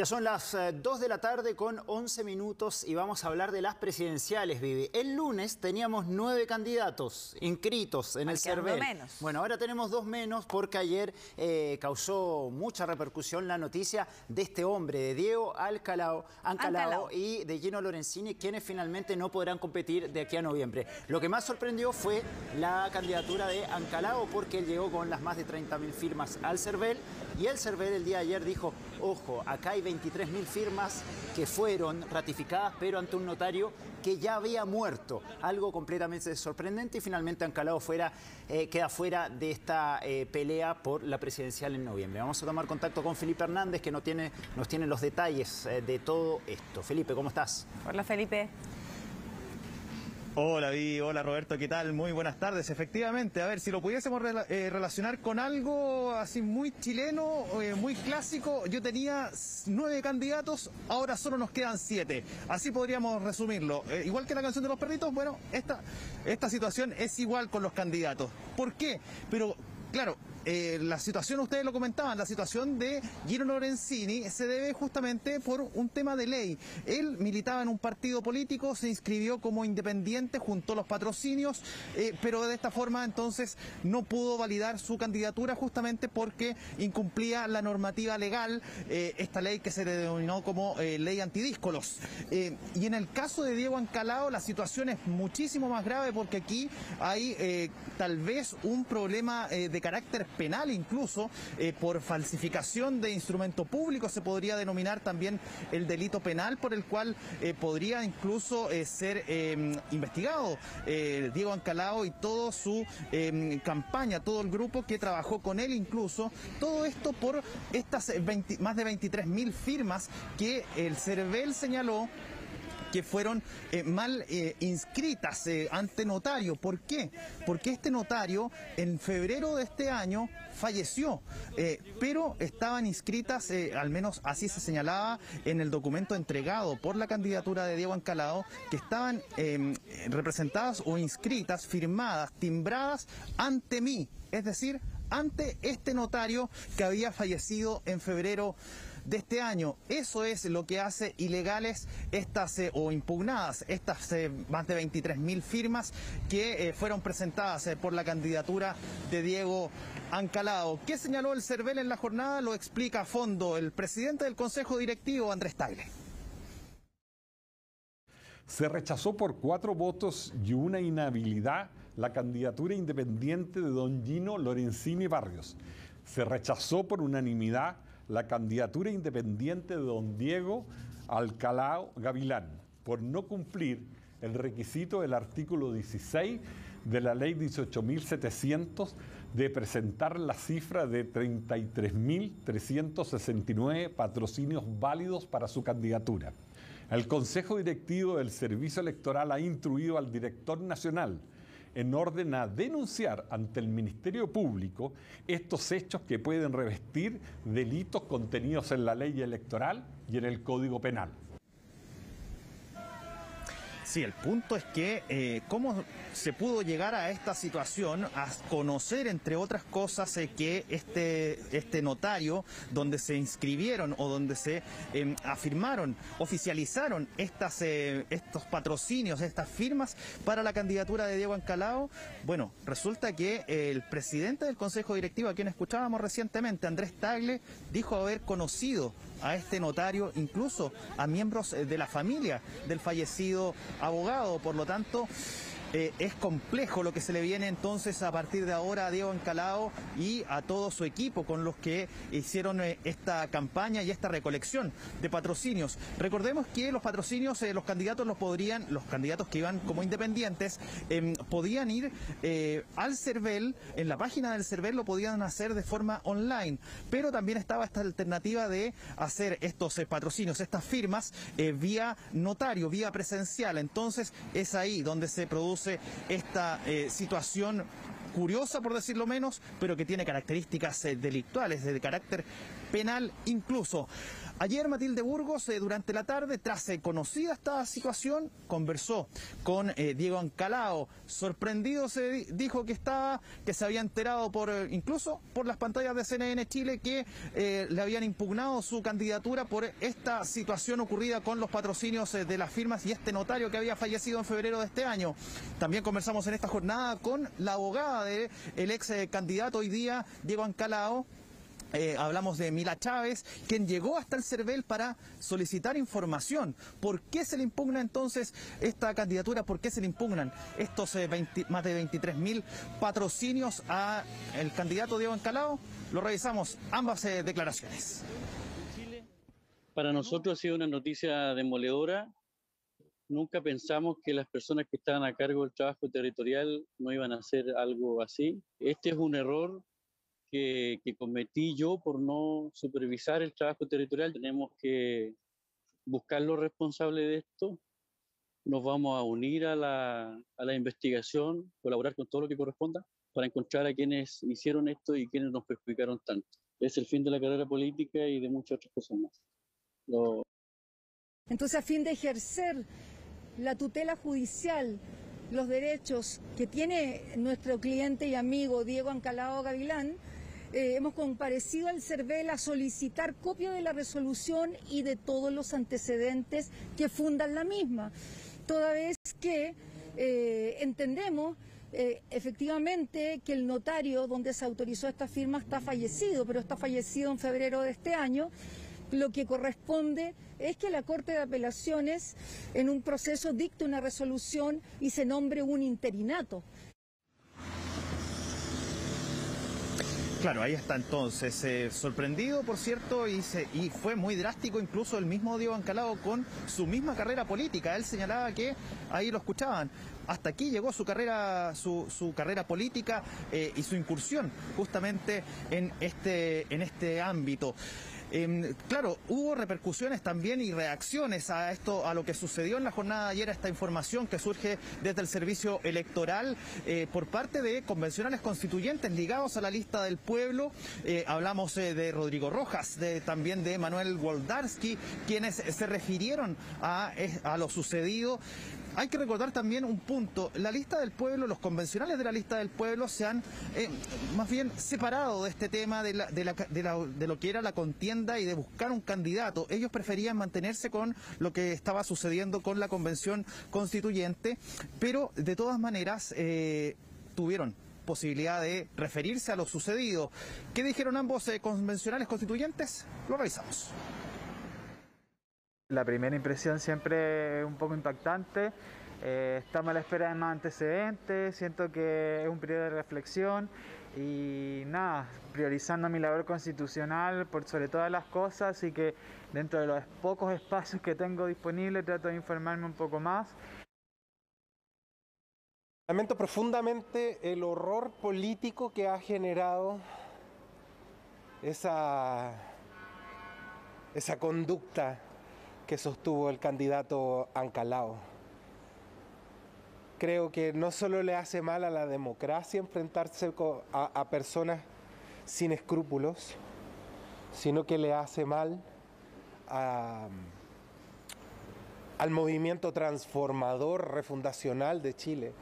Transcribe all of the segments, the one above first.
Ya son las 2 de la tarde con 11 minutos y vamos a hablar de las presidenciales, Vivi. El lunes teníamos 9 candidatos inscritos en el CERVEL. Bueno, ahora tenemos 2 menos porque ayer causó mucha repercusión la noticia de este hombre, de Diego Ancalao y de Gino Lorenzini, quienes finalmente no podrán competir de aquí a noviembre. Lo que más sorprendió fue la candidatura de Ancalao porque él llegó con las más de 30.000 firmas al CERVEL y el CERVEL el día de ayer dijo, ojo, acá hay 23.000 firmas que fueron ratificadas, pero ante un notario que ya había muerto. Algo completamente sorprendente y finalmente Ancalao queda fuera de esta pelea por la presidencial en noviembre. Vamos a tomar contacto con Felipe Hernández, que nos tiene los detalles de todo esto. Felipe, ¿cómo estás? Hola, Felipe. Hola, Vi, hola Roberto, ¿qué tal? Muy buenas tardes. Efectivamente, a ver, si lo pudiésemos relacionar con algo así muy chileno, muy clásico, yo tenía 9 candidatos, ahora solo nos quedan 7. Así podríamos resumirlo. Igual que la canción de los perritos, bueno, esta situación es igual con los candidatos. ¿Por qué? Pero, claro, la situación, ustedes lo comentaban, la situación de Gino Lorenzini se debe justamente por un tema de ley. Él militaba en un partido político, se inscribió como independiente, juntó los patrocinios, pero de esta forma entonces no pudo validar su candidatura justamente porque incumplía la normativa legal, esta ley que se le denominó como ley antidíscolos. Y en el caso de Diego Ancalao la situación es muchísimo más grave porque aquí hay tal vez un problema de carácter penal incluso, por falsificación de instrumento público, se podría denominar también el delito penal por el cual podría incluso ser investigado Diego Ancalao y toda su campaña, todo el grupo que trabajó con él incluso, todo esto por estas más de 23.000 firmas que el CERVEL señaló que fueron mal inscritas ante notario. ¿Por qué? Porque este notario en febrero de este año falleció, pero estaban inscritas, al menos así se señalaba en el documento entregado por la candidatura de Diego Ancalao, que estaban representadas o inscritas, firmadas, timbradas ante mí, es decir, ante este notario que había fallecido en febrero de este año. Eso es lo que hace ilegales estas o impugnadas estas más de 23.000 firmas que fueron presentadas por la candidatura de Diego Ancalao. ¿Qué señaló el CERVEL en la jornada? Lo explica a fondo el presidente del Consejo Directivo, Andrés Tagle. Se rechazó por 4 votos y una inhabilidad la candidatura independiente de don Gino Lorenzini Barrios. Se rechazó por unanimidad la candidatura independiente de don Diego Ancalao Gavilán, por no cumplir el requisito del artículo 16 de la ley 18.700 de presentar la cifra de 33.369 patrocinios válidos para su candidatura. El Consejo Directivo del Servicio Electoral ha instruido al director nacional en orden a denunciar ante el Ministerio Público estos hechos que pueden revestir delitos contenidos en la ley electoral y en el Código Penal. Sí, el punto es que cómo se pudo llegar a esta situación, a conocer, entre otras cosas, que este notario, donde se inscribieron o donde se afirmaron, oficializaron estos patrocinios, estas firmas para la candidatura de Diego Ancalao, bueno, resulta que el presidente del Consejo Directivo, a quien escuchábamos recientemente, Andrés Tagle, dijo haber conocido a este notario, incluso a miembros de la familia del fallecido abogado. Por lo tanto, es complejo lo que se le viene entonces a partir de ahora a Diego Ancalao y a todo su equipo con los que hicieron esta campaña y esta recolección de patrocinios. Recordemos que los patrocinios, los candidatos los candidatos que iban como independientes, podían ir al CERVEL, en la página del CERVEL lo podían hacer de forma online, pero también estaba esta alternativa de hacer estos patrocinios, estas firmas, vía notario, vía presencial. Entonces es ahí donde se produce esta situación curiosa, por decirlo menos, pero que tiene características delictuales, de carácter penal incluso. Ayer Matilde Burgos, durante la tarde, tras conocida esta situación, conversó con Diego Ancalao. Sorprendido se dijo que se había enterado incluso por las pantallas de CNN Chile que le habían impugnado su candidatura por esta situación ocurrida con los patrocinios de las firmas y este notario que había fallecido en febrero de este año. También conversamos en esta jornada con la abogada del ex candidato hoy día, Diego Ancalao. Hablamos de Mila Chávez, quien llegó hasta el CERVEL para solicitar información. ¿Por qué se le impugna entonces esta candidatura? ¿Por qué se le impugnan estos más de 23.000 patrocinios al candidato Diego Ancalao? Lo revisamos, ambas declaraciones. Para nosotros ha sido una noticia demoledora. Nunca pensamos que las personas que estaban a cargo del trabajo territorial no iban a hacer algo así. Este es un error que cometí yo por no supervisar el trabajo territorial. Tenemos que buscar los responsables de esto. Nos vamos a unir a la investigación, colaborar con todo lo que corresponda para encontrar a quienes hicieron esto y quienes nos perjudicaron tanto. Es el fin de la carrera política y de muchas otras cosas más. Entonces, a fin de ejercer la tutela judicial, los derechos que tiene nuestro cliente y amigo Diego Ancalao Gavilán, hemos comparecido al CERVEL a solicitar copia de la resolución y de todos los antecedentes que fundan la misma, toda vez que entendemos efectivamente que el notario donde se autorizó esta firma está fallecido, pero está fallecido en febrero de este año. Lo que corresponde es que la Corte de Apelaciones en un proceso dicte una resolución y se nombre un interinato. Claro, ahí está entonces, sorprendido por cierto, y fue muy drástico incluso el mismo Diego Ancalao con su misma carrera política. Él señalaba que, ahí lo escuchaban, hasta aquí llegó su carrera política y su incursión justamente en este ámbito. Claro, hubo repercusiones también y reacciones a esto, a lo que sucedió en la jornada de ayer, a esta información que surge desde el servicio electoral por parte de convencionales constituyentes ligados a la lista del pueblo. Hablamos de Rodrigo Rojas, también de Manuel Woldarski, quienes se refirieron a lo sucedido. Hay que recordar también un punto: la lista del pueblo, los convencionales de la lista del pueblo se han más bien separado de este tema de lo que era la contienda y de buscar un candidato. Ellos preferían mantenerse con lo que estaba sucediendo con la convención constituyente, pero de todas maneras tuvieron posibilidad de referirse a lo sucedido. ¿Qué dijeron ambos convencionales constituyentes? Lo revisamos. La primera impresión siempre es un poco impactante. Estamos a la espera de más antecedentes, siento que es un periodo de reflexión y nada, priorizando mi labor constitucional por sobre todas las cosas, y que dentro de los pocos espacios que tengo disponibles trato de informarme un poco más. Lamento profundamente el horror político que ha generado esa conducta que sostuvo el candidato Ancalao. Creo que no solo le hace mal a la democracia enfrentarse a personas sin escrúpulos, sino que le hace mal al movimiento transformador, refundacional de Chile.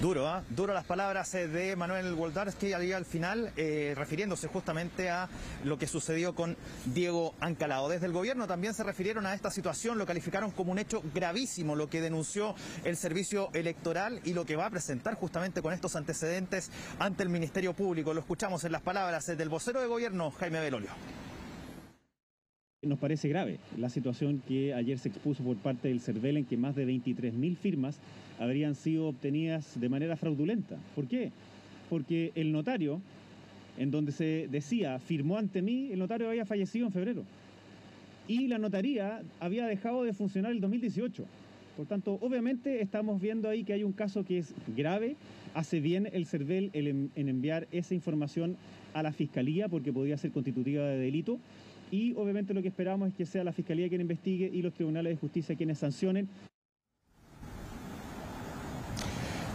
Duro las palabras de Manuel Woldarski al final, refiriéndose justamente a lo que sucedió con Diego Ancalao. Desde el gobierno también se refirieron a esta situación, lo calificaron como un hecho gravísimo, lo que denunció el servicio electoral y lo que va a presentar justamente con estos antecedentes ante el Ministerio Público. Lo escuchamos en las palabras del vocero de gobierno, Jaime Belolio. Nos parece grave la situación que ayer se expuso por parte del CERVEL, en que más de 23.000 firmas habrían sido obtenidas de manera fraudulenta. ¿Por qué? Porque el notario, en donde se decía firmó ante mí, el notario había fallecido en febrero y la notaría había dejado de funcionar el 2018. Por tanto, obviamente estamos viendo ahí que hay un caso que es grave. Hace bien el CERVEL en enviar esa información a la Fiscalía, porque podría ser constitutiva de delito. Y obviamente lo que esperamos es que sea la Fiscalía quien investigue y los tribunales de justicia quienes sancionen.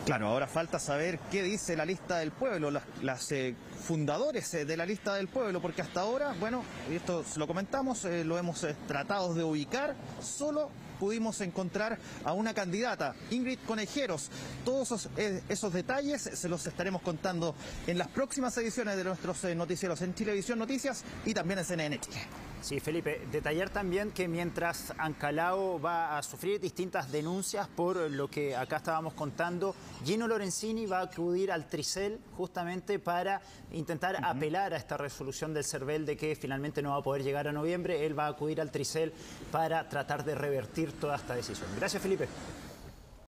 Claro, ahora falta saber qué dice la lista del pueblo, las fundadores de la lista del pueblo, porque hasta ahora, bueno, esto lo comentamos, lo hemos tratado de ubicar, solo pudimos encontrar a una candidata, Ingrid Conejeros. Todos esos detalles se los estaremos contando en las próximas ediciones de nuestros noticieros en Chilevisión Noticias y también en CNN Chile. Sí, Felipe, detallar también que mientras Ancalao va a sufrir distintas denuncias por lo que acá estábamos contando, Gino Lorenzini va a acudir al Tricel justamente para intentar apelar a esta resolución del CERVEL de que finalmente no va a poder llegar a noviembre. Él va a acudir al Tricel para tratar de revertir toda esta decisión. Gracias, Felipe.